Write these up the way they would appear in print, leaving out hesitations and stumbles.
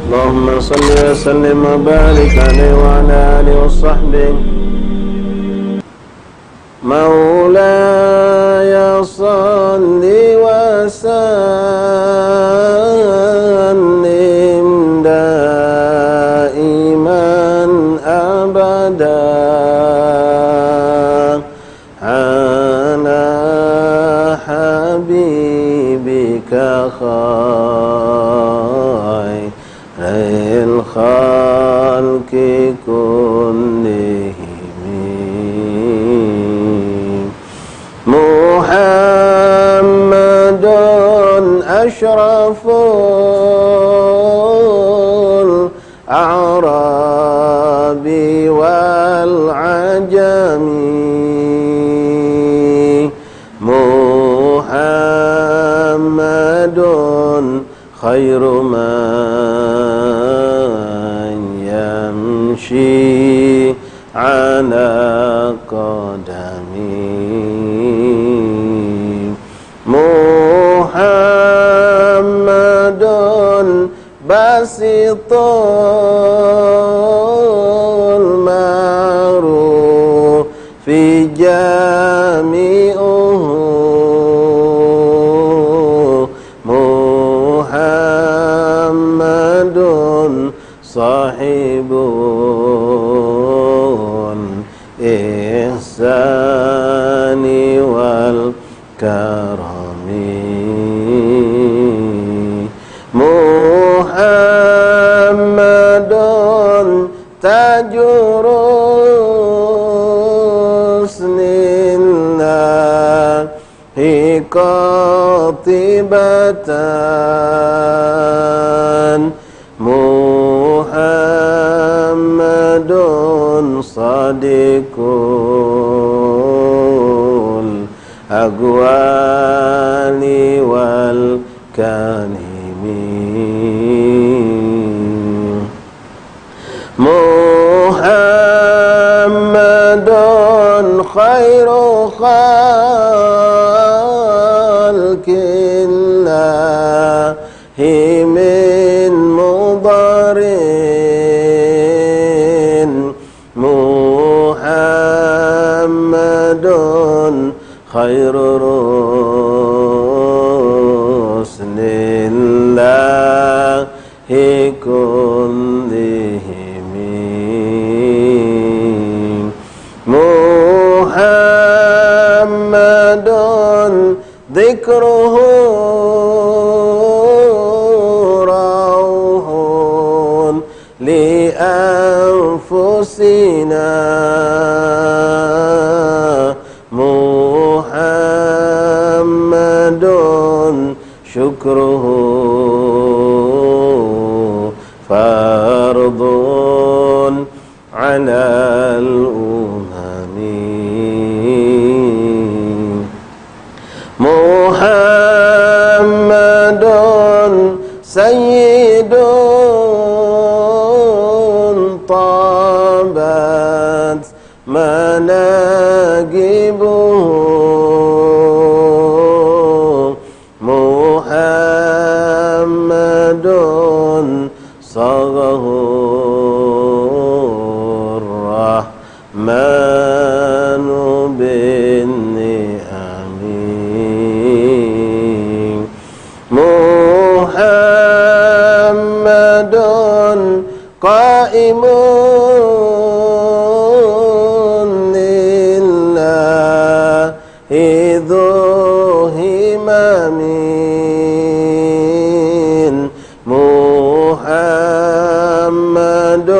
اللهم صل وسلم وبارك عليه وعلى آله وصحبه. مولاي صل وسلم دائما أبدا على حبيبك خير الخلق كلهم. محمد أشرف الأعراب والعجم. محمد خير من يمشي على قدمي. محمد باسط المعروف جامعه. محمد صاحب الإحسان والكرم. محمد تاج رسل الله قاطبة. محمد صادق الأقوال والكلم. محمد خير خلق الله من مضر. محمد خير رسل الله كلهم. محمد ذكره روح لأنفسنا. محمد شكره فرض على الأمم. محمد سيد طابت مناقبه. محمد صاغه الرحمن بالنعم. محمد قائم لله ذو همم. محمد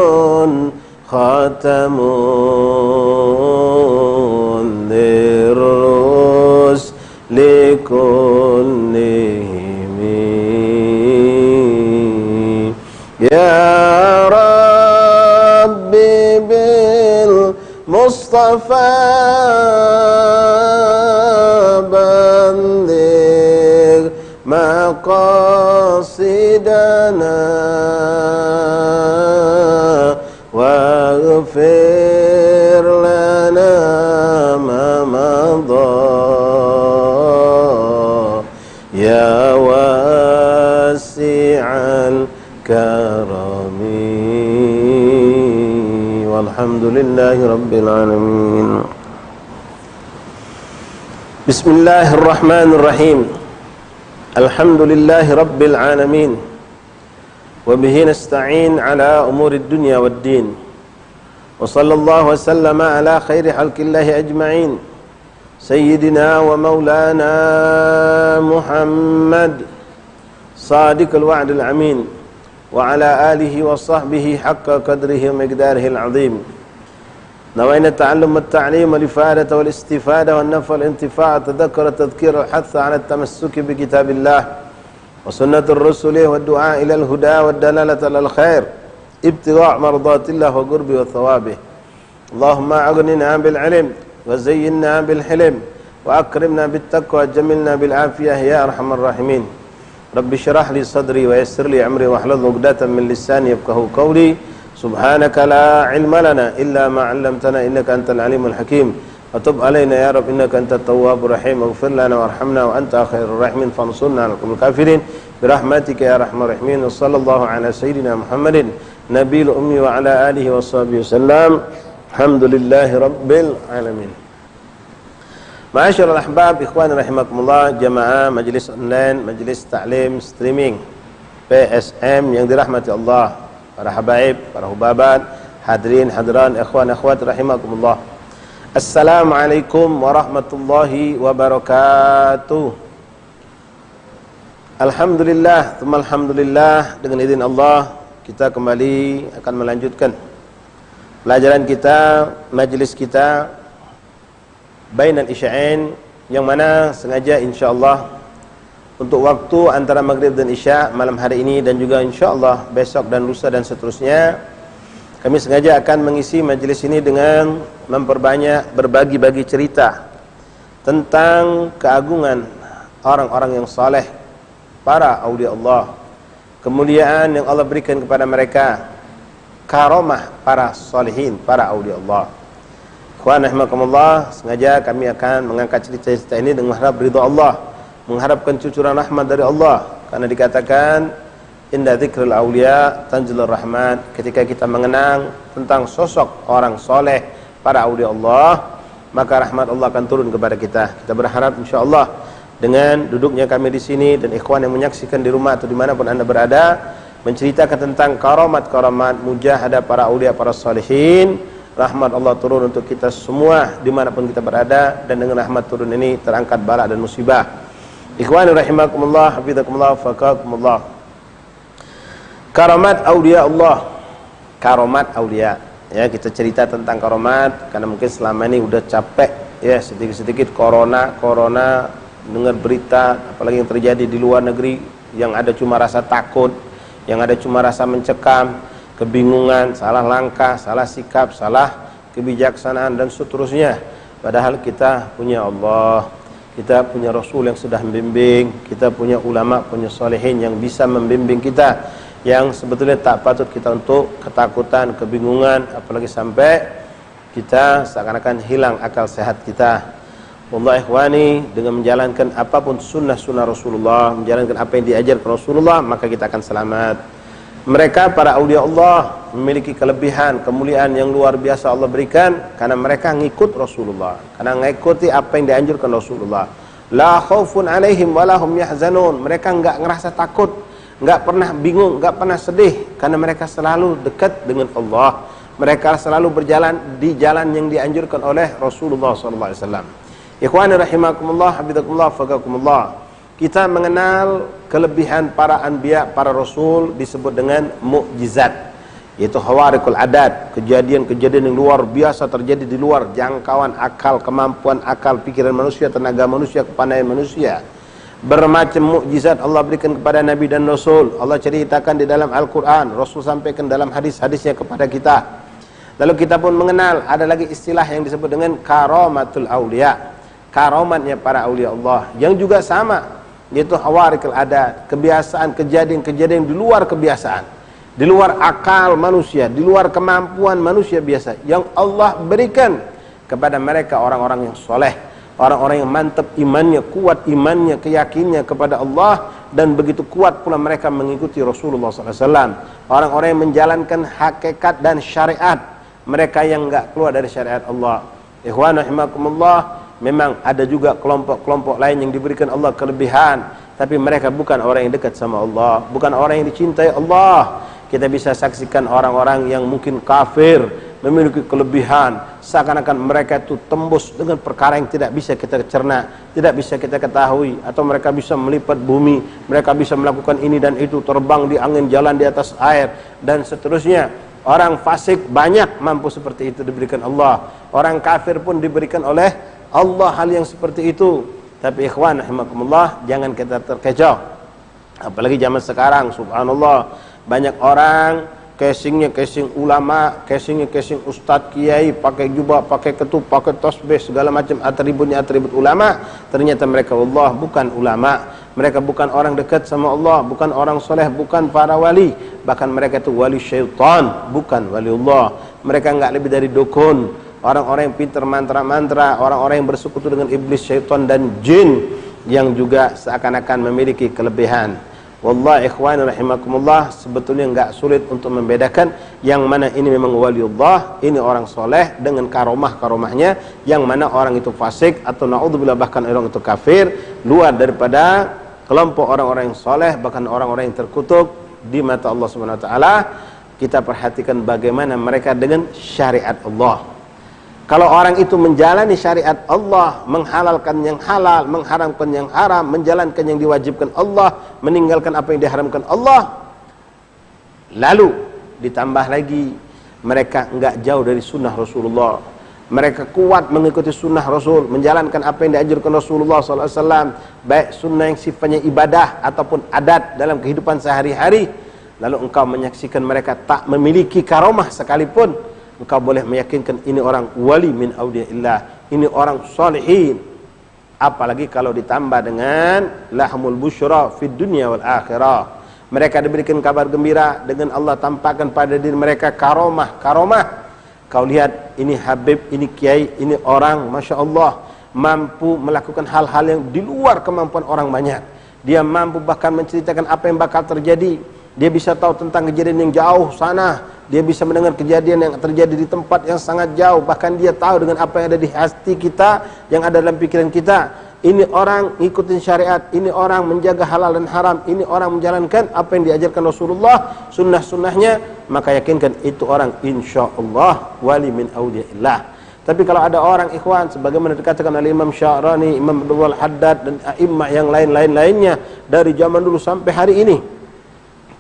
خاتم للرسل كلهم. يا ربي بالمصطفى بلغ مقاصدنا واغفر لنا ما مضى يا واسع الكرم. والحمد لله رب العالمين. بسم الله الرحمن الرحيم. الحمد لله رب العالمين وبه نستعين على أمور الدنيا والدين وصلى الله وسلم على خير خلق الله أجمعين سيدنا ومولانا محمد صادق الوعد الأمين وعلى آله وصحبه حق قدره ومقداره العظيم. نوينا التعلم والتعليم والإفادة والاستفادة والنفع والانتفاع والتذكر والتذكير والحث على التمسك بكتاب الله وسنة الرسل والدعاء إلى الهدى والدلالة على الخير ابتغاء مرضات الله وقربه وثوابه. اللهم أغننا بالعلم وزينا بالحلم وأكرمنا بالتقوى وجملنا بالعافية يا أرحم الراحمين. رب اشرح لي صدري ويسر لي أمري واحلل عقدة من لساني يفقهوا قولي. سبحانك لا علم لنا إلا ما علمتنا إنك أنت العليم الحكيم. وتب علينا يا رب إنك أنت التواب الرحيم. اغفر لنا وارحمنا وأنت خير الراحمين فانصرنا على القوم الكافرين برحمتك يا أرحم الراحمين. وصلى الله على سيدنا محمد نبي الأمي وعلى آله وصحبه وسلم. الحمد لله رب العالمين. Ma'asyiral ahbab, ikhwan rahimakumullah, jamaah majlis online, majlis taklim streaming PSM yang dirahmati Allah, para habaib, para hubabat, hadirin hadiran, ikhwan akhwat rahimakumullah. Assalamualaikum warahmatullahi wabarakatuh. Alhamdulillah, alhamdulillah, dengan izin Allah kita kembali akan melanjutkan pelajaran kita, majlis kita Bainal Isya'ain, yang mana sengaja insyaAllah untuk waktu antara maghrib dan isya malam hari ini dan juga insyaAllah besok dan lusa dan seterusnya, kami sengaja akan mengisi majlis ini dengan memperbanyak berbagi-bagi cerita tentang keagungan orang-orang yang saleh, para awliya Allah, kemuliaan yang Allah berikan kepada mereka, karamah para salihin, para awliya Allah. Ikhwan rahimakumullah, sengaja kami akan mengangkat cerita-cerita ini dengan mengharap ridha Allah, mengharapkan cucuran rahmat dari Allah, karena dikatakan inda dzikril auliya tanzilur rahmat. Ketika kita mengenang tentang sosok orang soleh, para aulia Allah, maka rahmat Allah akan turun kepada kita. Kita berharap insyaallah dengan duduknya kami di sini dan ikhwan yang menyaksikan di rumah atau dimanapun anda berada, menceritakan tentang karamat-karamat mujahadah para aulia, para salihin, rahmat Allah turun untuk kita semua dimanapun kita berada, dan dengan rahmat turun ini terangkat bala dan musibah. Ikhwan rahimakumullah, hafizakumullah, faqakumullah. Karamat aulia Allah, karamat aulia. Ya, kita cerita tentang karamat karena mungkin selama ini udah capek ya, sedikit-sedikit corona dengar berita apalagi yang terjadi di luar negeri, yang ada cuma rasa takut, yang ada cuma rasa mencekam, kebingungan, salah langkah, salah sikap, salah kebijaksanaan dan seterusnya. Padahal kita punya Allah, kita punya Rasul yang sudah membimbing, kita punya ulama, punya salihin yang bisa membimbing kita, yang sebetulnya tak patut kita untuk ketakutan, kebingungan, apalagi sampai kita seakan-akan hilang akal sehat kita. Wallah ikhwani, dengan menjalankan apapun sunnah-sunnah Rasulullah, menjalankan apa yang diajarkan Rasulullah, maka kita akan selamat. Mereka para awliya Allah memiliki kelebihan, kemuliaan yang luar biasa Allah berikan karena mereka ngikut Rasulullah, karena mengikuti apa yang dianjurkan Rasulullah. La khaufun alaihim walahum yahzanun. Mereka enggak ngerasa takut, enggak pernah bingung, enggak pernah sedih, karena mereka selalu dekat dengan Allah. Mereka selalu berjalan di jalan yang dianjurkan oleh Rasulullah SAW. Ikhwani rahimakumullah, hafizakumullah, faqakumullah. Kita mengenal kelebihan para anbiya, para rasul disebut dengan mukjizat, yaitu khawariqul adat, kejadian-kejadian yang luar biasa terjadi di luar jangkauan akal, kemampuan akal, pikiran manusia, tenaga manusia, kepandaian manusia. Bermacam mukjizat Allah berikan kepada nabi dan rasul. Allah ceritakan di dalam Al-Quran, Rasul sampaikan dalam hadis-hadisnya kepada kita. Lalu kita pun mengenal ada lagi istilah yang disebut dengan karamatul aulia, karamatnya para aulia Allah, yang juga sama, yaitu khawariqul adat, kebiasaan, kejadian-kejadian di luar kebiasaan, di luar akal manusia, di luar kemampuan manusia biasa, yang Allah berikan kepada mereka orang-orang yang soleh, orang-orang yang mantap imannya, kuat imannya, keyakinannya kepada Allah, dan begitu kuat pula mereka mengikuti Rasulullah SAW. Orang-orang yang menjalankan hakikat dan syariat mereka yang enggak keluar dari syariat Allah. Ikhwan rahimakumullah, memang ada juga kelompok-kelompok lain yang diberikan Allah kelebihan, tapi mereka bukan orang yang dekat sama Allah, bukan orang yang dicintai Allah. Kita bisa saksikan orang-orang yang mungkin kafir memiliki kelebihan, seakan-akan mereka itu tembus dengan perkara yang tidak bisa kita cerna, tidak bisa kita ketahui, atau mereka bisa melipat bumi, mereka bisa melakukan ini dan itu, terbang di angin, jalan di atas air, dan seterusnya. Orang fasik banyak mampu seperti itu diberikan Allah. Orang kafir pun diberikan oleh Allah hal yang seperti itu. Tapi ikhwan rahimakumullah, jangan kita terkecoh. Apalagi zaman sekarang, subhanallah, banyak orang casingnya casing ulama, casingnya casing ustadz kiai, pakai jubah, pakai ketup, pakai tasbih, segala macam atributnya atribut ulama. Ternyata mereka Allah bukan ulama, mereka bukan orang dekat sama Allah, bukan orang soleh, bukan para wali, bahkan mereka itu wali syaitan, bukan wali Allah. Mereka enggak lebih dari dukun, orang-orang yang pintar mantra-mantra, orang-orang yang bersekutu dengan iblis, syaitan dan jin, yang juga seakan-akan memiliki kelebihan. Wallahi ikhwan rahimakumullah, sebetulnya enggak sulit untuk membedakan yang mana ini memang waliullah, ini orang soleh dengan karomah-karomahnya, yang mana orang itu fasik atau naudzubillah bahkan orang itu kafir, luar daripada kelompok orang-orang yang soleh, bahkan orang-orang yang terkutuk di mata Allah Subhanahu wa taala. Kita perhatikan bagaimana mereka dengan syariat Allah. Kalau orang itu menjalani syariat Allah, menghalalkan yang halal, mengharamkan yang haram, menjalankan yang diwajibkan Allah, meninggalkan apa yang diharamkan Allah, lalu ditambah lagi mereka enggak jauh dari sunnah Rasulullah, mereka kuat mengikuti sunnah Rasul, menjalankan apa yang diajarkan Rasulullah SAW, baik sunnah yang sifatnya ibadah ataupun adat dalam kehidupan sehari-hari, lalu engkau menyaksikan mereka tak memiliki karomah sekalipun, engkau boleh meyakinkan ini orang wali min awliyaillah, ini orang salihin. Apalagi kalau ditambah dengan lahmul busyra fid dunya wal akhirah, mereka diberikan kabar gembira dengan Allah tampakkan pada diri mereka karomah. Kau lihat, ini habib, ini kiai, ini orang masya Allah mampu melakukan hal-hal yang di luar kemampuan orang banyak. Dia mampu bahkan menceritakan apa yang bakal terjadi. Dia bisa tahu tentang kejadian yang jauh sana. Dia bisa mendengar kejadian yang terjadi di tempat yang sangat jauh. Bahkan dia tahu dengan apa yang ada di hati kita, yang ada dalam pikiran kita. Ini orang ngikutin syariat, ini orang menjaga halal dan haram, ini orang menjalankan apa yang diajarkan Rasulullah, sunnah-sunnahnya, maka yakinkan itu orang insyaallah wali min awliyaillah. Tapi kalau ada orang ikhwan, sebagaimana dikatakan oleh Imam Sya'rani, Imam Abdul Haddad dan a'immah yang lainnya dari zaman dulu sampai hari ini,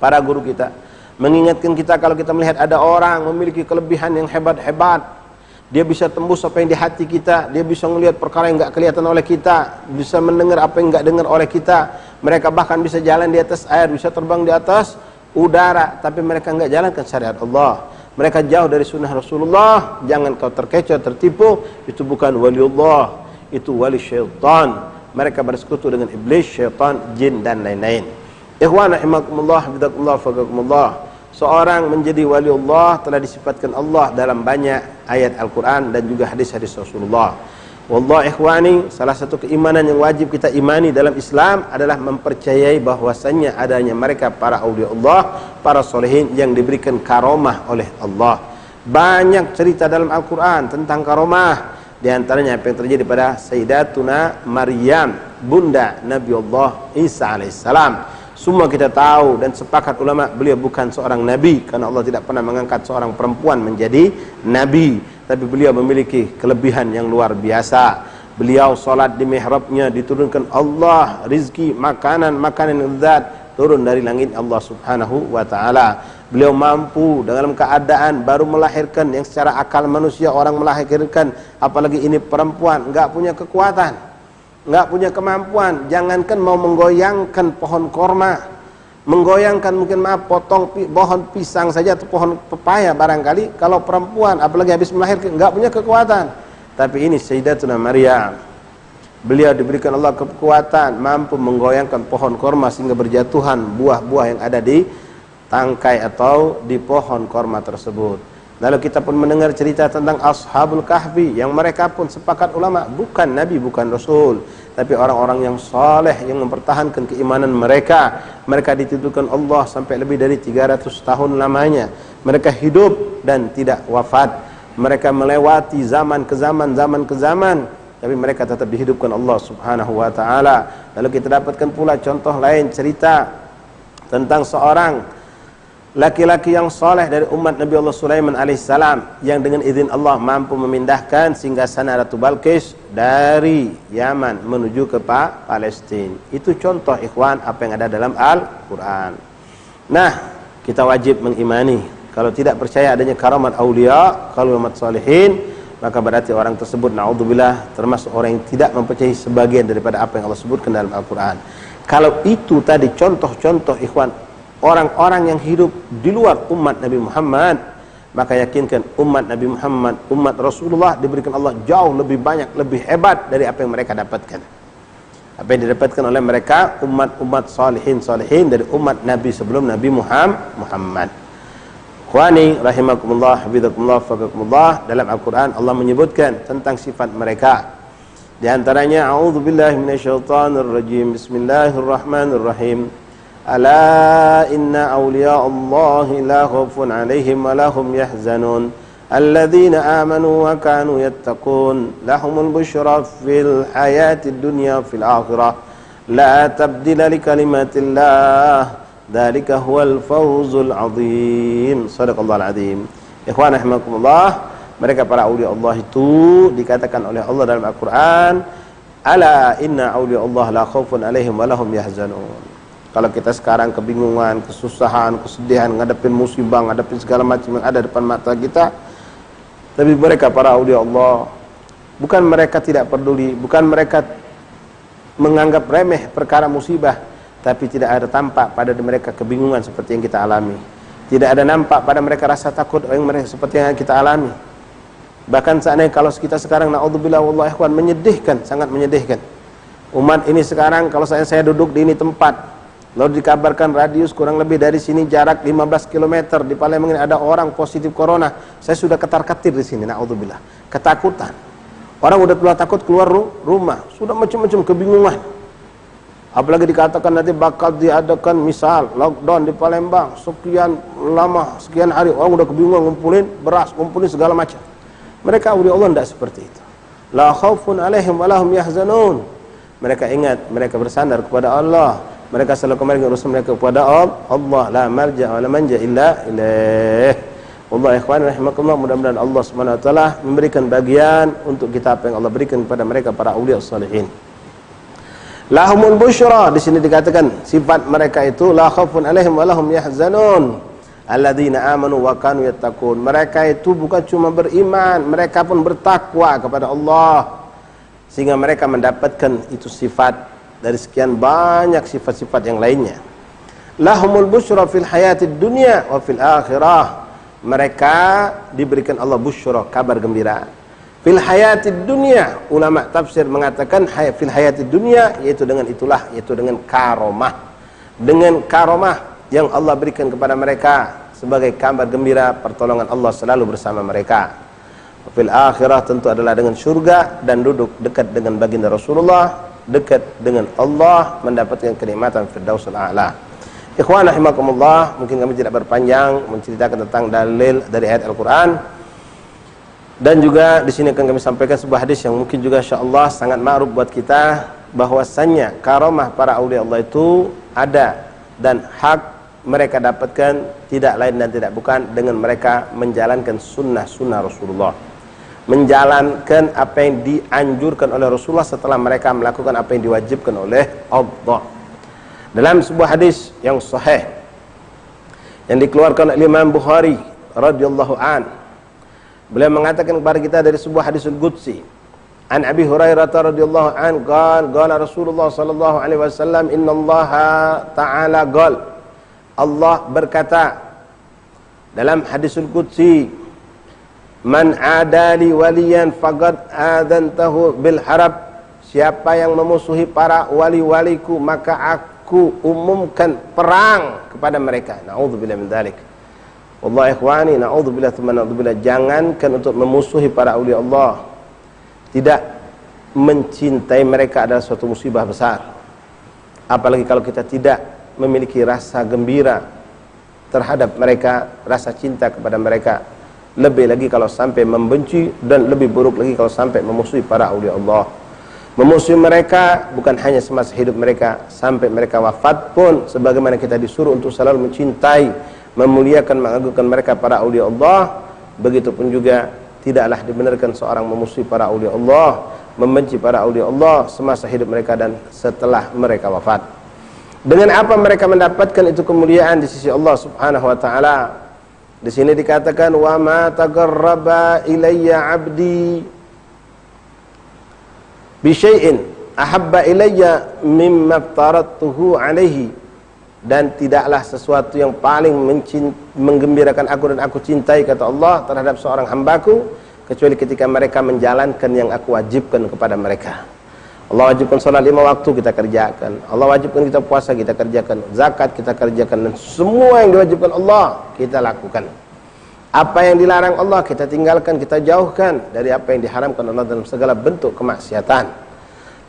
para guru kita mengingatkan kita, kalau kita melihat ada orang memiliki kelebihan yang hebat-hebat, dia bisa tembus apa yang di hati kita, dia bisa melihat perkara yang enggak kelihatan oleh kita, bisa mendengar apa yang enggak dengar oleh kita, mereka bahkan bisa jalan di atas air, bisa terbang di atas udara, tapi mereka enggak jalankan syariat Allah, mereka jauh dari sunnah Rasulullah. Jangan kau terkecoh, tertipu, itu bukan waliullah, itu wali syaitan. Mereka bersekutu dengan iblis, syaitan, jin dan lain-lain. Ikhwan rahimakumullah, hafizakumullah, faqakumullah. Seorang menjadi waliullah telah disifatkan Allah dalam banyak ayat Al-Quran dan juga hadis-hadis Rasulullah. Wallah ikhwani, salah satu keimanan yang wajib kita imani dalam Islam adalah mempercayai bahwasannya adanya mereka para awliya Allah, para solehin yang diberikan karomah oleh Allah. Banyak cerita dalam Al-Quran tentang karomah. Di antaranya apa yang terjadi pada Sayyidatuna Maryam, bunda Nabi Allah Isa alaihissalam. Semua kita tahu dan sepakat ulama, beliau bukan seorang nabi, karena Allah tidak pernah mengangkat seorang perempuan menjadi nabi. Tapi beliau memiliki kelebihan yang luar biasa. Beliau salat di mihrabnya, diturunkan Allah rizki, makanan zat turun dari langit Allah subhanahu wa ta'ala. Beliau mampu dalam keadaan baru melahirkan, yang secara akal manusia orang melahirkan, apalagi ini perempuan, enggak punya kekuatan, enggak punya kemampuan, jangankan mau menggoyangkan pohon korma, menggoyangkan mungkin potong pohon pisang saja atau pohon pepaya barangkali. Kalau perempuan apalagi habis melahirkan enggak punya kekuatan. Tapi ini Sayyidatuna Maryam, beliau diberikan Allah kekuatan, mampu menggoyangkan pohon korma sehingga berjatuhan buah-buah yang ada di tangkai atau di pohon korma tersebut. Lalu kita pun mendengar cerita tentang Ashabul Kahfi, yang mereka pun sepakat ulama bukan nabi, bukan rasul, tapi orang-orang yang saleh yang mempertahankan keimanan mereka. Mereka dititipkan Allah sampai lebih dari 300 tahun lamanya. Mereka hidup dan tidak wafat. mereka melewati zaman ke zaman, tapi mereka tetap dihidupkan Allah Subhanahu wa taala. Lalu kita dapatkan pula contoh lain, cerita tentang seorang laki-laki yang soleh dari umat Nabi Allah Sulaiman alaihissalam, yang dengan izin Allah mampu memindahkan singgasana Ratu Balqis dari Yaman menuju ke Palestina. Itu contoh ikhwan apa yang ada dalam Al-Quran. Nah, kita wajib mengimani. Kalau tidak percaya adanya karamat aulia, karamat salihin, maka berarti orang tersebut naudzubillah termasuk orang yang tidak mempercayai sebagian daripada apa yang Allah sebutkan dalam Al-Quran. Kalau itu tadi contoh-contoh ikhwan orang-orang yang hidup di luar umat Nabi Muhammad, maka yakinkan umat Nabi Muhammad, umat Rasulullah diberikan Allah jauh lebih banyak, lebih hebat dari apa yang mereka dapatkan. Apa yang didapatkan oleh mereka umat-umat salihin dari umat Nabi sebelum Nabi Muhammad. Ikhwani rahimakumullah, hafizakumullah, faqakumullah, dalam Al-Quran Allah menyebutkan tentang sifat mereka. Di antaranya a'udzubillahi minasyaitonirrajim. Bismillahirrahmanirrahim. Ala inna awliya Allahi la khaufun alaihim wa lahum yahzanun alladzina amanu wa kanu yattaqun lahumul busyra fil hayatid dunya fil akhirah la tabdila li kalimatillah dzalika huwal fawzul azim. Shadaqallahul azim. Ikhwan rahimakumullah, mereka para awliya Allah itu dikatakan oleh Allah dalam Al-Quran, ala inna awliya Allah la khaufun alaihim wa lahum yahzanun. Kalau kita sekarang kebingungan, kesusahan, kesedihan, ngadepin musibah, ngadepin segala macam yang ada depan mata kita, tapi mereka para awliya Allah, bukan mereka tidak peduli, bukan mereka menganggap remeh perkara musibah, tapi tidak ada tampak pada mereka kebingungan seperti yang kita alami. Tidak ada nampak pada mereka rasa takut yang mereka seperti yang kita alami. Bahkan seandainya kalau kita sekarang naudzubillah wallahi ikhwan, menyedihkan, sangat menyedihkan. Umat ini sekarang kalau saya duduk di ini tempat, lalu dikabarkan radius kurang lebih dari sini jarak 15 km di Palembang ini ada orang positif corona, saya sudah ketar-ketir di sini, naudzubillah, ketakutan. Orang udah tua takut keluar rumah, sudah macam-macam kebingungan. Apalagi dikatakan nanti bakal diadakan misal lockdown di Palembang sekian lama, sekian hari, orang udah kebingungan, ngumpulin beras, ngumpulin segala macam. Mereka awliya Allah tidak seperti itu. La khaufun alaihim wa lahum yahzanun. Mereka ingat, mereka bersandar kepada Allah. Mereka selalu kembali urusan mereka kepada Allah. La marja wa la manja illa ilaih. Allah ikhwan rahimakumullah, mudah-mudahan Allah Subhanahu wa taala memberikan bagian untuk kita apa yang Allah berikan kepada mereka para auliya salihin. Lahumul busyra, di sini dikatakan sifat mereka itu la khaufun alaihim wa lahum yahzanun alladzina amanu wa kanu yattaqun. Mereka itu bukan cuma beriman, mereka pun bertakwa kepada Allah, sehingga mereka mendapatkan itu sifat dari sekian banyak sifat-sifat yang lainnya. Lahumul busyra fil hayatid dunya wa fil akhirah. Mereka diberikan Allah busyra, kabar gembira. Fil hayatid dunya, ulama tafsir mengatakan fil hayatid dunya yaitu dengan karomah. Dengan karomah yang Allah berikan kepada mereka sebagai kabar gembira, pertolongan Allah selalu bersama mereka. Fil akhirah tentu adalah dengan surga dan duduk dekat dengan baginda Rasulullah, dekat dengan Allah, mendapatkan kenikmatan Firdausul A'la. Ikhwan rahimakumullah, mungkin kami tidak berpanjang menceritakan tentang dalil dari ayat Al-Quran, dan juga di sini akan kami sampaikan sebuah hadis yang mungkin juga insyaallah sangat ma'ruf buat kita, bahwasannya karamah para aulia Allah itu ada dan hak mereka dapatkan tidak lain dan tidak bukan dengan mereka menjalankan sunnah-sunnah Rasulullah, menjalankan apa yang dianjurkan oleh Rasulullah setelah mereka melakukan apa yang diwajibkan oleh Allah. Dalam sebuah hadis yang sahih yang dikeluarkan oleh Imam Bukhari radhiyallahu an, beliau mengatakan kepada kita dari sebuah hadisul qudsi, an Abi Hurairah radhiyallahu an qala Rasulullah sallallahu alaihi wasallam, innallaha ta'ala qala, Allah berkata dalam hadisul qudsi, man adali waliyan faqad adantahu bil harab, siapa yang memusuhi para wali-waliku maka aku umumkan perang kepada mereka. Na'udzubillah min dzalik. Wallahi ikhwani, na'udzubillah tsumma na'udzubillah, jangankan untuk memusuhi para aulia Allah, tidak mencintai mereka adalah suatu musibah besar. Apalagi kalau kita tidak memiliki rasa gembira terhadap mereka, rasa cinta kepada mereka, lebih lagi kalau sampai membenci, dan lebih buruk lagi kalau sampai memusuhi para aulia Allah. Memusuhi mereka bukan hanya semasa hidup mereka, sampai mereka wafat pun sebagaimana kita disuruh untuk selalu mencintai, memuliakan, mengagungkan mereka para aulia Allah. Begitupun juga tidaklah dibenarkan seorang memusuhi para aulia Allah, membenci para aulia Allah semasa hidup mereka dan setelah mereka wafat. Dengan apa mereka mendapatkan itu kemuliaan di sisi Allah Subhanahu wa taala? Di sini dikatakan wa ma taqarraba ilayya 'abdi bi syai'in ahabba ilayya mimma aftaratuhu 'alaihi, dan tidaklah sesuatu yang paling menggembirakan aku dan aku cintai, kata Allah, terhadap seorang hambaku kecuali ketika mereka menjalankan yang aku wajibkan kepada mereka. Allah wajibkan salat 5 waktu, kita kerjakan. Allah wajibkan kita puasa, kita kerjakan. Zakat kita kerjakan, dan semua yang diwajibkan Allah kita lakukan. Apa yang dilarang Allah kita tinggalkan, kita jauhkan dari apa yang diharamkan Allah dalam segala bentuk kemaksiatan.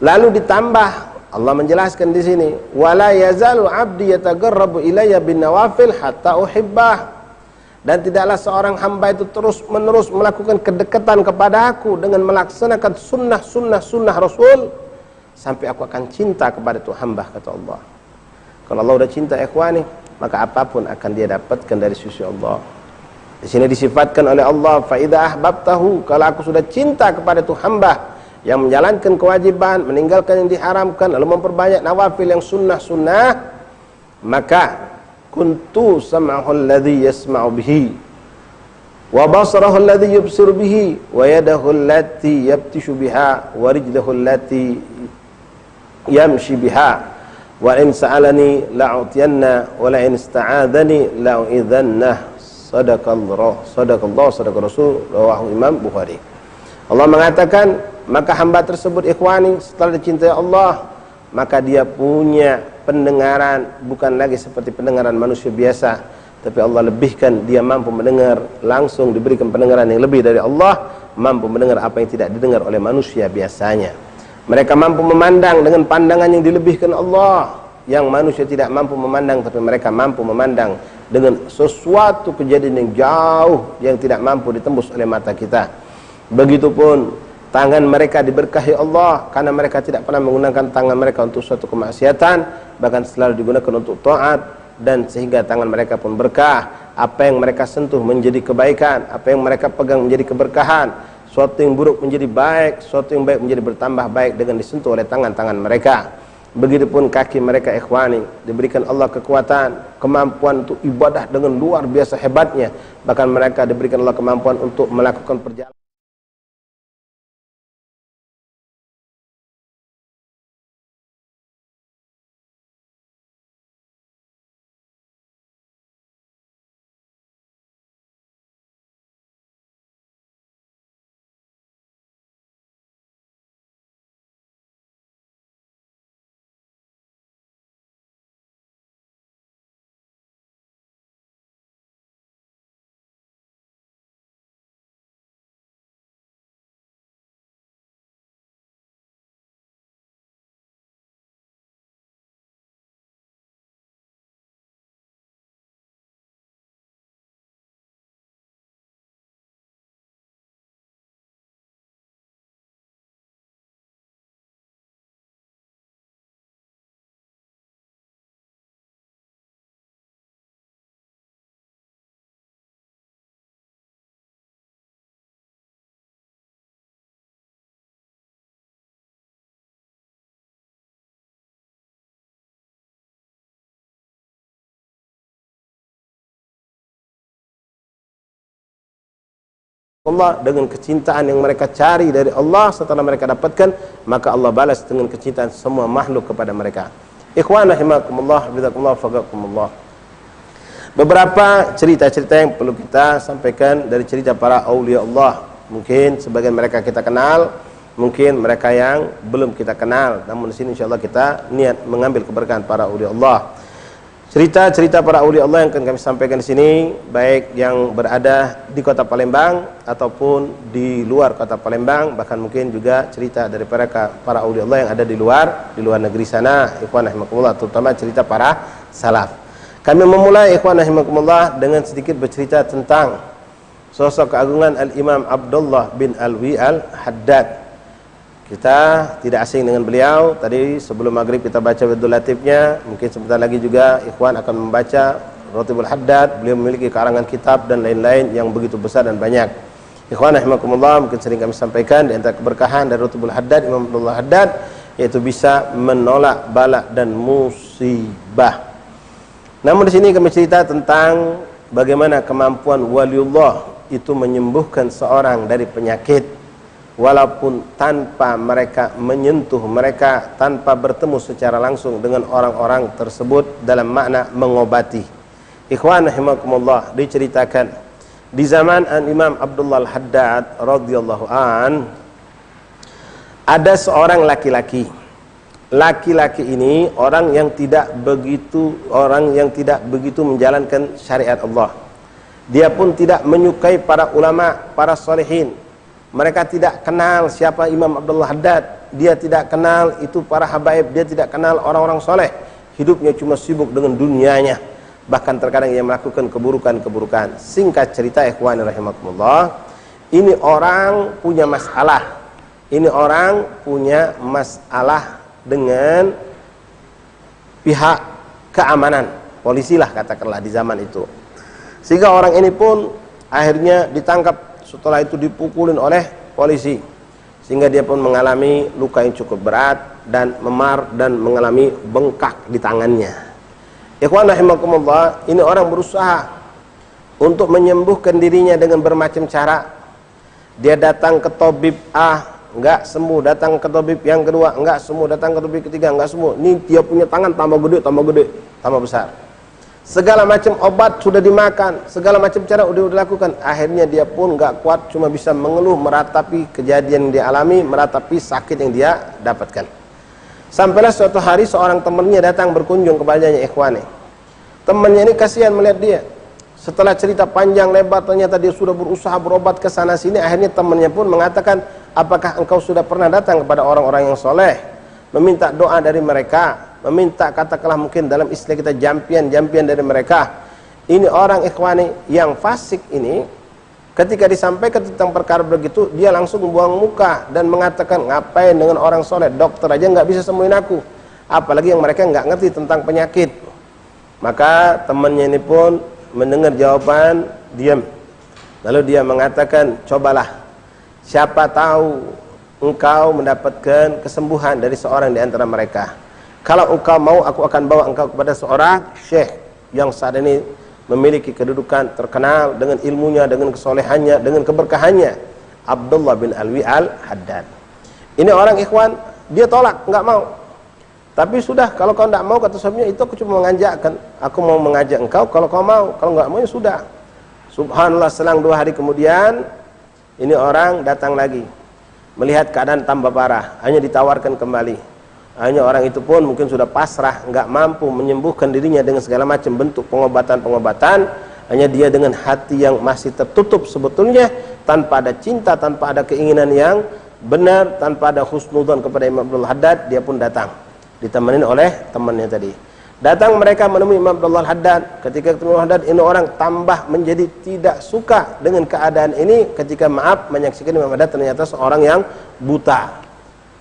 Lalu ditambah Allah menjelaskan di sini, wala yazalu 'abdi yataqarrabu ilayya bin nawafil hatta uhibbah. Dan tidaklah seorang hamba itu terus menerus melakukan kedekatan kepada aku dengan melaksanakan sunnah Rasul, sampai aku akan cinta kepada itu hamba, kata Allah. Kalau Allah udah cinta ikhwani, maka apapun akan dia dapatkan dari sisi Allah. Di sini disifatkan oleh Allah, fa idza ahbabtahu, kalau aku sudah cinta kepada itu hamba yang menjalankan kewajiban, meninggalkan yang diharamkan, lalu memperbanyak nawafil yang sunnah, maka kuntu sam'ahu alladhi yasma'u bihi wa basarahu alladhi yubsiru bihi wa yadahu allati yabtishu biha wa rijluhu allati yamshi biha wa in sa'alani la'utiyanna wa la in ista'adhani la'u'idhanna. Sadaqallah sadaqa Rasul, rawahu Imam Bukhari. Allah mengatakan, maka hamba tersebut ikhwani setelah dicintai Allah, maka dia punya pendengaran bukan lagi seperti pendengaran manusia biasa, tapi Allah lebihkan, dia mampu mendengar langsung, diberikan pendengaran yang lebih dari Allah, mampu mendengar apa yang tidak didengar oleh manusia biasanya. Mereka mampu memandang dengan pandangan yang dilebihkan Allah, yang manusia tidak mampu memandang, tapi mereka mampu memandang dengan sesuatu kejadian yang jauh yang tidak mampu ditembus oleh mata kita. Begitupun tangan mereka diberkahi Allah, karena mereka tidak pernah menggunakan tangan mereka untuk suatu kemaksiatan, bahkan selalu digunakan untuk taat, dan sehingga tangan mereka pun berkah. Apa yang mereka sentuh menjadi kebaikan, apa yang mereka pegang menjadi keberkahan. Suatu yang buruk menjadi baik, suatu yang baik menjadi bertambah baik dengan disentuh oleh tangan-tangan mereka. Begitupun kaki mereka ikhwani, diberikan Allah kekuatan, kemampuan untuk ibadah dengan luar biasa hebatnya. Bahkan mereka diberikan Allah kemampuan untuk melakukan perjalanan Allah dengan kecintaan yang mereka cari dari Allah. Setelah mereka dapatkan, maka Allah balas dengan kecintaan semua makhluk kepada mereka. Ikhwan rahimakumullah, bidakumullah, faqakumullah. Beberapa cerita-cerita yang perlu kita sampaikan dari cerita para aulia Allah. Mungkin sebagian mereka kita kenal, mungkin mereka yang belum kita kenal. Namun di sini insyaallah kita niat mengambil keberkahan para aulia Allah. Cerita-cerita para aulia Allah yang akan kami sampaikan di sini, baik yang berada di kota Palembang ataupun di luar kota Palembang, bahkan mungkin juga cerita dari para aulia Allah yang ada di luar negeri sana, ikhwan rahimakumullah, terutama cerita para salaf. Kami memulai ikhwan rahimakumullah dengan sedikit bercerita tentang sosok keagungan Al-Imam Abdullah bin Alwi Al-Haddad. Kita tidak asing dengan beliau. Tadi sebelum maghrib kita baca Wadul Latifnya. Mungkin sebentar lagi juga ikhwan akan membaca Ratibul Haddad. Beliau memiliki karangan kitab dan lain-lain yang begitu besar dan banyak. Ikhwan rahimakumullah, mungkin sering kami sampaikan di antara keberkahan dari Ratibul Haddad, Imam Abdullah Haddad, yaitu bisa menolak bala dan musibah. Namun di sini kami cerita tentang bagaimana kemampuan waliullah itu menyembuhkan seorang dari penyakit walaupun tanpa mereka menyentuh mereka, tanpa bertemu secara langsung dengan orang-orang tersebut, dalam makna mengobati. Ikhwan rahimakumullah, diceritakan di zaman Imam Abdullah Al-Haddad radhiyallahu an, ada seorang laki-laki. Laki-laki ini orang yang tidak begitu menjalankan syariat Allah. Dia pun tidak menyukai para ulama, para salihin. Mereka tidak kenal siapa Imam Abdullah Haddad. Dia tidak kenal itu para habaib. Dia tidak kenal orang-orang soleh. Hidupnya cuma sibuk dengan dunianya. Bahkan terkadang ia melakukan keburukan-keburukan. Singkat cerita ikhwan rahimakumullah, ini orang punya masalah. Ini orang punya masalah dengan pihak keamanan, polisi lah katakanlah di zaman itu. Sehingga orang ini pun akhirnya ditangkap, setelah itu dipukulin oleh polisi. Sehingga dia pun mengalami luka yang cukup berat dan memar dan mengalami bengkak di tangannya. Ikhwan rahimakumullah, ini orang berusaha untuk menyembuhkan dirinya dengan bermacam cara. Dia datang ke tabib A, enggak sembuh, datang ke tabib yang kedua, enggak sembuh, datang ke tabib ketiga, enggak sembuh. Ini dia punya tangan tambah gede, tambah besar. Segala macam obat sudah dimakan, segala macam cara sudah dilakukan. Akhirnya dia pun enggak kuat, cuma bisa mengeluh, meratapi kejadian yang dia alami, meratapi sakit yang dia dapatkan. Sampailah suatu hari seorang temannya datang berkunjung kepadanya ikhwani. Temannya ini kasihan melihat dia. Setelah cerita panjang lebar, ternyata dia sudah berusaha berobat ke sana sini. Akhirnya temannya pun mengatakan, apakah engkau sudah pernah datang kepada orang-orang yang soleh, meminta doa dari mereka, meminta katakanlah mungkin dalam istilah kita jampian dari mereka. Ini orang ikhwani yang fasik ini, ketika disampaikan tentang perkara begitu, dia langsung membuang muka dan mengatakan, ngapain dengan orang soleh, dokter aja nggak bisa sembuhin aku, apalagi yang mereka nggak ngerti tentang penyakit. Maka temannya ini pun mendengar jawaban, diam. Lalu dia mengatakan, cobalah, siapa tahu engkau mendapatkan kesembuhan dari seorang di antara mereka. Kalau engkau mau, aku akan bawa engkau kepada seorang syekh yang saat ini memiliki kedudukan terkenal dengan ilmunya, dengan kesolehannya, dengan keberkahannya, Abdullah bin Alwi Al-Haddad. Ini orang ikhwan, dia tolak, nggak mau. Tapi sudah, kalau kau tidak mau, kata suaminya, itu aku cuma mengajakkan. Aku mau mengajak engkau, kalau kau mau. Kalau nggak mau, ya sudah. Subhanallah, selang 2 hari kemudian, ini orang datang lagi, melihat keadaan tambah parah, hanya ditawarkan kembali. Hanya orang itu pun mungkin sudah pasrah, nggak mampu menyembuhkan dirinya dengan segala macam bentuk pengobatan-pengobatan. Hanya dia dengan hati yang masih tertutup sebetulnya, tanpa ada cinta, tanpa ada keinginan yang benar, tanpa ada husnudzon kepada Imam Abdullah Haddad. Dia pun datang, ditemani oleh temannya tadi. Datang mereka menemui Imam Abdullah Haddad. Ketika ketemu Haddad, ini orang tambah menjadi tidak suka dengan keadaan ini. Ketika menyaksikan Imam Haddad ternyata seorang yang buta.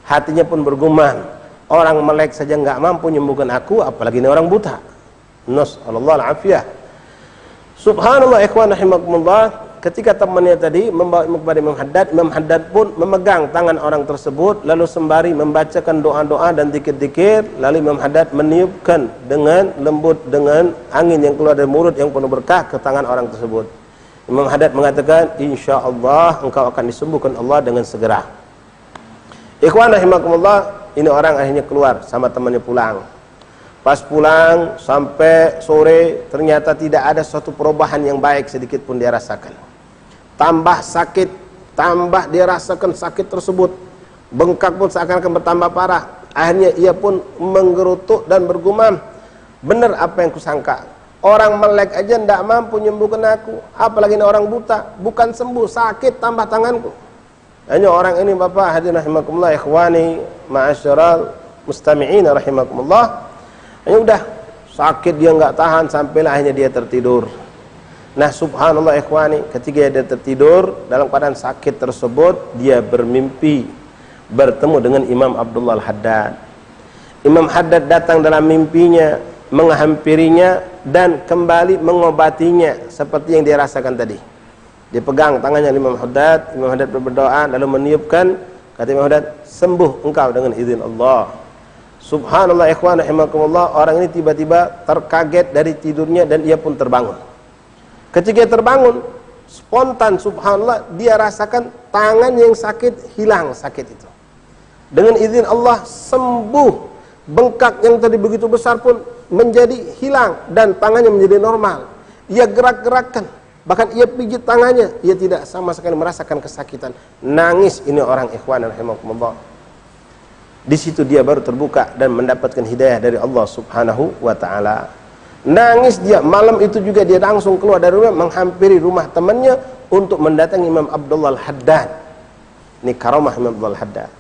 Hatinya pun bergumam, orang melek saja nggak mampu menyembuhkan aku, apalagi ini orang buta. Nasallallahu al-afiyah. Subhanallah ikhwan rahimakumullah. Ketika temannya tadi membawa kepada Imam Haddad pun memegang tangan orang tersebut, lalu sembari membacakan doa-doa dan zikir-zikir, lalu Imam Haddad meniupkan dengan lembut, dengan angin yang keluar dari mulut yang penuh berkah ke tangan orang tersebut. Imam Haddad mengatakan, insya Allah engkau akan disembuhkan Allah dengan segera. Ikhwan rahimakumullah, ini orang akhirnya keluar sama temannya pulang. Pas pulang sampai sore, ternyata tidak ada suatu perubahan yang baik sedikit pun dia rasakan. Tambah sakit, tambah dia rasakan sakit tersebut. Bengkak pun seakan-akan bertambah parah. Akhirnya ia pun menggerutuk dan bergumam, benar apa yang kusangka. Orang melek aja tidak mampu menyembuhkan aku, apalagi ini orang buta, bukan sembuh, sakit tambah tanganku. Hanya orang ini Bapak hadirin rahimakumullah, ikhwani ma'asyiral mustami'in rahimakumullah. Hanya udah sakit dia nggak tahan, sampailah akhirnya dia tertidur. Nah subhanallah ikhwani, ketika dia tertidur dalam keadaan sakit tersebut, dia bermimpi bertemu dengan Imam Abdullah Al-Haddad. Imam Haddad datang dalam mimpinya, menghampirinya dan kembali mengobatinya seperti yang dia rasakan tadi. Dia pegang tangannya Imam Haddad, Imam Haddad berdoa lalu meniupkan, kata Imam Haddad, sembuh engkau dengan izin Allah. Subhanallah ikhwan rahimakumullah, orang ini tiba-tiba terkaget dari tidurnya dan ia pun terbangun. Ketika terbangun, spontan subhanallah dia rasakan tangan yang sakit hilang sakit itu. Dengan izin Allah sembuh. Bengkak yang tadi begitu besar pun menjadi hilang dan tangannya menjadi normal. Ia gerak-gerakkan, bahkan ia pijit tangannya, ia tidak sama sekali merasakan kesakitan. Nangis ini orang ikhwan rahimakumullah. Di situ dia baru terbuka dan mendapatkan hidayah dari Allah Subhanahu wa taala. Nangis dia, malam itu juga dia langsung keluar dari rumah, menghampiri rumah temannya untuk mendatangi Imam Abdullah Al-Haddad. Ini karamah Imam Abdullah Al-Haddad.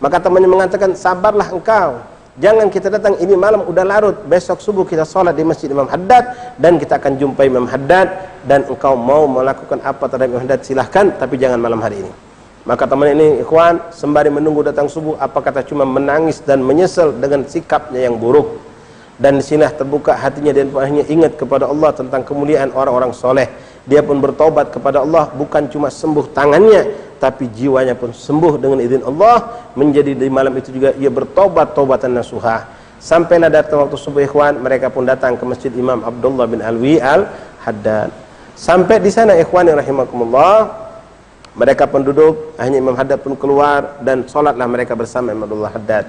Maka temannya mengatakan, sabarlah engkau, jangan kita datang, ini malam udah larut, besok subuh kita sholat di masjid Imam Haddad dan kita akan jumpai Imam Haddad, dan engkau mau melakukan apa terhadap Imam Haddad silahkan, tapi jangan malam hari ini. Maka teman ini ikhwan sembari menunggu datang subuh, apa kata, cuma menangis dan menyesal dengan sikapnya yang buruk. Dan disinilah terbuka hatinya dan akhirnya ingat kepada Allah tentang kemuliaan orang-orang soleh. Dia pun bertobat kepada Allah, bukan cuma sembuh tangannya, tapi jiwanya pun sembuh dengan izin Allah. Menjadi di malam itu juga ia bertobat taubatan nasuha. Sampailah datang waktu subuh ikhwan, mereka pun datang ke masjid Imam Abdullah bin Alwi Al-Haddad. Sampai di sana ikhwan yang rahimakumullah, mereka pun duduk, akhirnya Imam Haddad pun keluar dan sholatlah mereka bersama Imam Abdullah Haddad.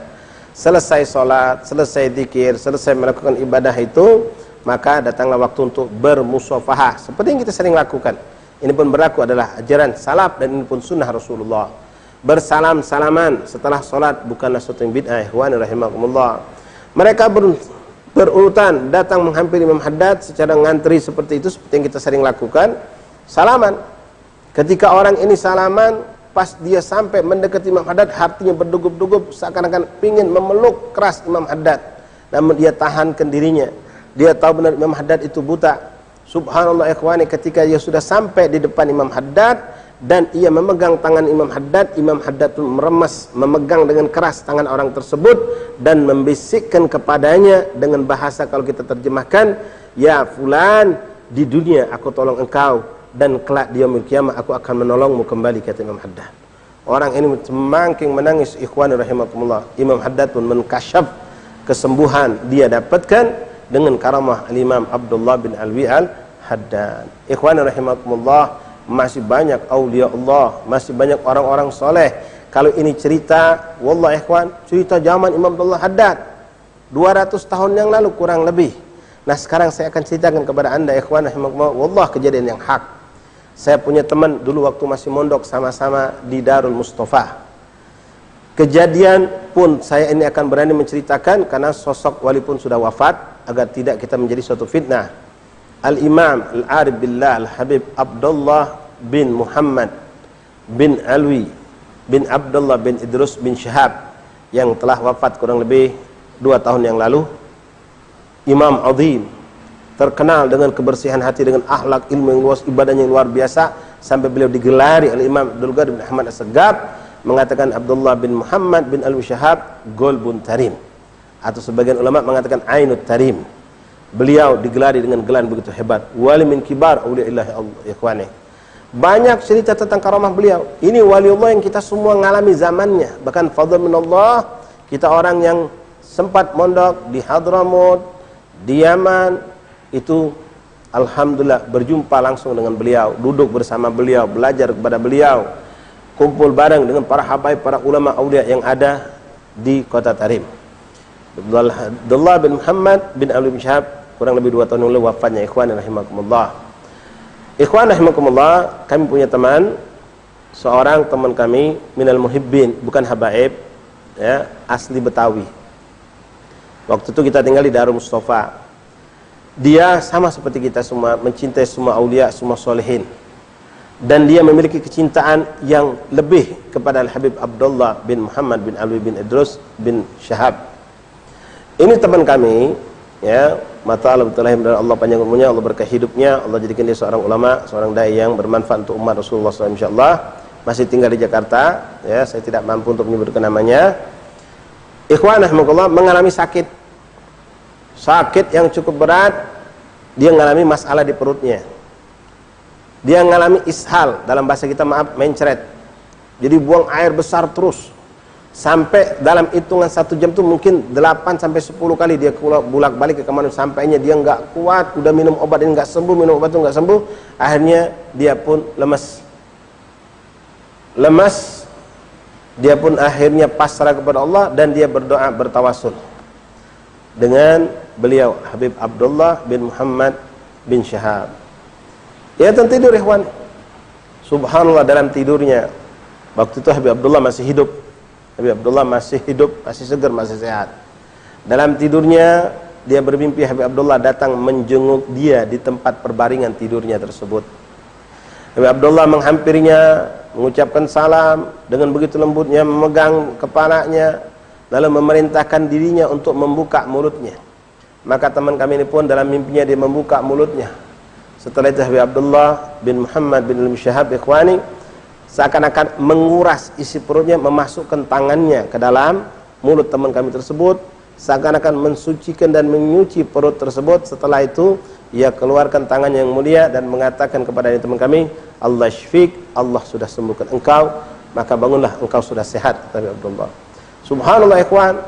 Selesai sholat, selesai zikir, selesai melakukan ibadah itu, maka datanglah waktu untuk bermusafahah seperti yang kita sering lakukan. Ini pun berlaku adalah ajaran salaf dan ini pun sunnah Rasulullah. Bersalam-salaman setelah sholat bukanlah sesuatu yang bid'ah ikhwan rahimakumullah. Mereka berurutan datang menghampiri Imam Haddad secara ngantri seperti itu, seperti yang kita sering lakukan. Salaman. Ketika orang ini salaman, pas dia sampai mendekati Imam Haddad, hatinya berdegup-degup seakan-akan ingin memeluk keras Imam Haddad, namun dia tahankan dirinya. Dia tahu benar Imam Haddad itu buta. Subhanallah ikhwani, ketika dia sudah sampai di depan Imam Haddad dan ia memegang tangan Imam Haddad pun meremas, memegang dengan keras tangan orang tersebut dan membisikkan kepadanya dengan bahasa kalau kita terjemahkan, ya fulan, di dunia aku tolong engkau, dan kelak di yaumil qiyamah aku akan menolongmu kembali, kata Imam Haddad. Orang ini semakin menangis ikhwan rahimakumullah. Imam Haddad pun mengkasyaf kesembuhan dia dapatkan dengan karamah Imam Abdullah bin Alwi Al-Haddad. Ikhwan rahimakumullah, masih banyak aulia Allah, masih banyak orang-orang soleh. Kalau ini cerita, wallah ikhwan, cerita zaman Imam Abdullah Haddad 200 tahun yang lalu kurang lebih. Nah sekarang saya akan ceritakan kepada anda ikhwan rahimakumullah, wallah kejadian yang hak. Saya punya teman dulu waktu masih mondok sama-sama di Darul Mustafa. Kejadian pun saya ini akan berani menceritakan karena sosok wali pun sudah wafat, agar tidak kita menjadi suatu fitnah. Al-Imam Al-Arif Billah Al-Habib Abdullah bin Muhammad bin Alwi bin Abdullah bin Idrus bin Syahab yang telah wafat kurang lebih 2 tahun yang lalu. Imam azim, terkenal dengan kebersihan hati, dengan akhlak, ilmu yang luas, ibadahnya yang luar biasa, sampai beliau digelari oleh Imam Abdul Qadir bin Ahmad As-Segaf mengatakan Abdullah bin Muhammad bin Alwi Syahab Golbun Tarim, atau sebagian ulama mengatakan Ainut Tarim. Beliau digelari dengan gelar begitu hebat, wali min kibar auliyaillah ikhwani. Banyak cerita tentang karamah beliau. Ini wali Allah yang kita semua ngalami zamannya, bahkan fadl minallah, kita orang yang sempat mondok di Hadramut, di Yaman, itu alhamdulillah berjumpa langsung dengan beliau, duduk bersama beliau, belajar kepada beliau, kumpul bareng dengan para habaib, para ulama aulia yang ada di kota Tarim. Abdullah bin Muhammad bin Alwi bin Syahab kurang lebih 2 tahun lalu wafatnya ikhwan rahimakumullah. Ikhwan rahimakumullah, kami punya teman, seorang teman kami minal muhibbin, bukan habaib ya, asli Betawi. Waktu itu kita tinggal di Darul Mustafa. Dia sama seperti kita semua, mencintai semua aulia, semua solehin. Dan dia memiliki kecintaan yang lebih kepada Al-Habib Abdullah bin Muhammad bin Alwi bin Idrus bin Syahab. Ini teman kami, ya, mata Allah berterahim dan Allah panjang umurnya, Allah berkah hidupnya, Allah jadikan dia seorang ulama, seorang dai yang bermanfaat untuk umat Rasulullah SAW insyaallah. Masih tinggal di Jakarta, ya, saya tidak mampu untuk menyebutkan namanya. Ikhwan rahimakumullah, mengalami sakit yang cukup berat. Dia mengalami masalah di perutnya. Dia mengalami ishal, dalam bahasa kita maaf, mencret. Jadi buang air besar terus. Sampai dalam hitungan 1 jam itu mungkin 8 sampai 10 kali dia bolak balik ke kamar, sampainya dia nggak kuat, udah minum obat ini nggak sembuh, minum obat itu nggak sembuh, akhirnya dia pun lemas. Dia pun akhirnya pasrah kepada Allah dan dia berdoa bertawasul dengan beliau Habib Abdullah bin Muhammad bin Syahab. Dia tertidur, ikhwan. Subhanallah, dalam tidurnya waktu itu Habib Abdullah masih hidup. Habib Abdullah masih hidup, masih segar, masih sehat. Dalam tidurnya dia bermimpi Habib Abdullah datang menjenguk dia di tempat perbaringan tidurnya tersebut. Habib Abdullah menghampirinya, mengucapkan salam dengan begitu lembutnya, memegang kepalanya, lalu memerintahkan dirinya untuk membuka mulutnya. Maka teman kami ini pun dalam mimpinya dia membuka mulutnya. Setelah itu Habib Abdullah bin Muhammad bin Syahab, ikhwani, seakan-akan menguras isi perutnya, memasukkan tangannya ke dalam mulut teman kami tersebut, seakan-akan mensucikan dan menyuci perut tersebut. Setelah itu ia keluarkan tangannya yang mulia dan mengatakan kepada teman kami, Allah syfik, Allah sudah sembuhkan engkau, maka bangunlah, engkau sudah sehat, kata Abdullah. Subhanallah, ikhwan,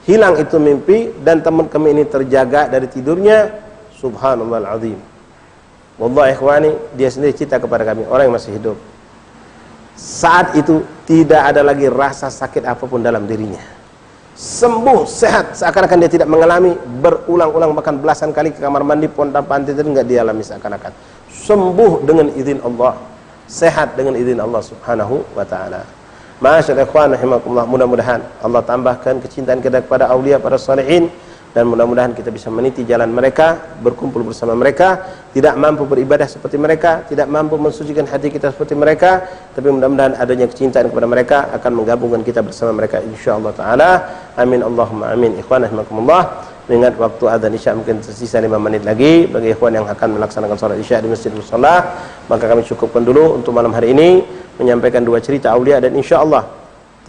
hilang itu mimpi dan teman kami ini terjaga dari tidurnya. Subhanallah al-azim. Wallahi ikhwani, dia sendiri cerita kepada kami, orang yang masih hidup. Saat itu tidak ada lagi rasa sakit apapun dalam dirinya. Sembuh, sehat, seakan-akan dia tidak mengalami, berulang-ulang bahkan belasan kali ke kamar mandi, ponta panti itu enggak dialami, seakan-akan sembuh dengan izin Allah, sehat dengan izin Allah Subhanahu wa taala. Masyaallah ikhwan rahimakumullah, mudah-mudahan Allah tambahkan kecintaan kita kepada aulia, para salihin, dan mudah-mudahan kita bisa meniti jalan mereka, berkumpul bersama mereka. Tidak mampu beribadah seperti mereka, tidak mampu mensucikan hati kita seperti mereka, tapi mudah-mudahan adanya kecintaan kepada mereka akan menggabungkan kita bersama mereka insyaallah taala. Amin Allahumma amin. Ikhwan rahimakumullah, mengingat waktu adzan Isya mungkin tersisa 5 menit lagi bagi ikhwan yang akan melaksanakan salat Isya di Masjid Musalla, maka kami cukupkan dulu untuk malam hari ini menyampaikan 2 cerita aulia, dan insyaallah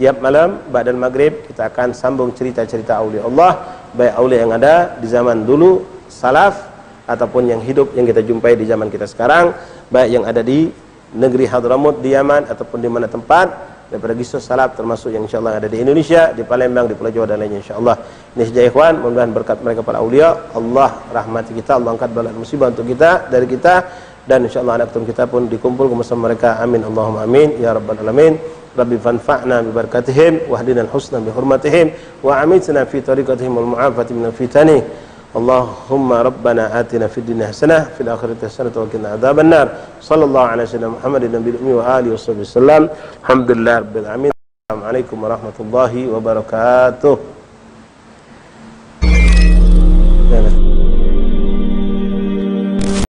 tiap malam ba'dal maghrib kita akan sambung cerita-cerita aulia Allah, baik aulia yang ada di zaman dulu salaf ataupun yang hidup yang kita jumpai di zaman kita sekarang, baik yang ada di negeri Hadramut, di Yaman, ataupun di mana tempat daripada kisah salaf, termasuk yang insyaallah ada di Indonesia, di Palembang, di Pulau Jawa dan lainnya insyaallah. Ini saja ikhwan, mudah-mudahan berkat mereka para aulia Allah rahmati kita, Allah angkat bala musibah untuk kita dari kita, dan insyaallah anak turun kita pun dikumpul bersama mereka. Amin Allahumma amin ya rabbal alamin. Rabbi fanfa'na bi barakatihim wahdina al-husna bi hurmatihim wa amitna fi tariqatihim wal mu'afati min al-fitani. Allahumma rabbana atina fid dunya hasanah fil akhirati hasanah wa qina adzaban nar. Sallallahu alaihi wasallam Muhammadin nabiyil ummi wa alihi wasallam. Alhamdulillah rabbil alamin. Assalamualaikum warahmatullahi wabarakatuh.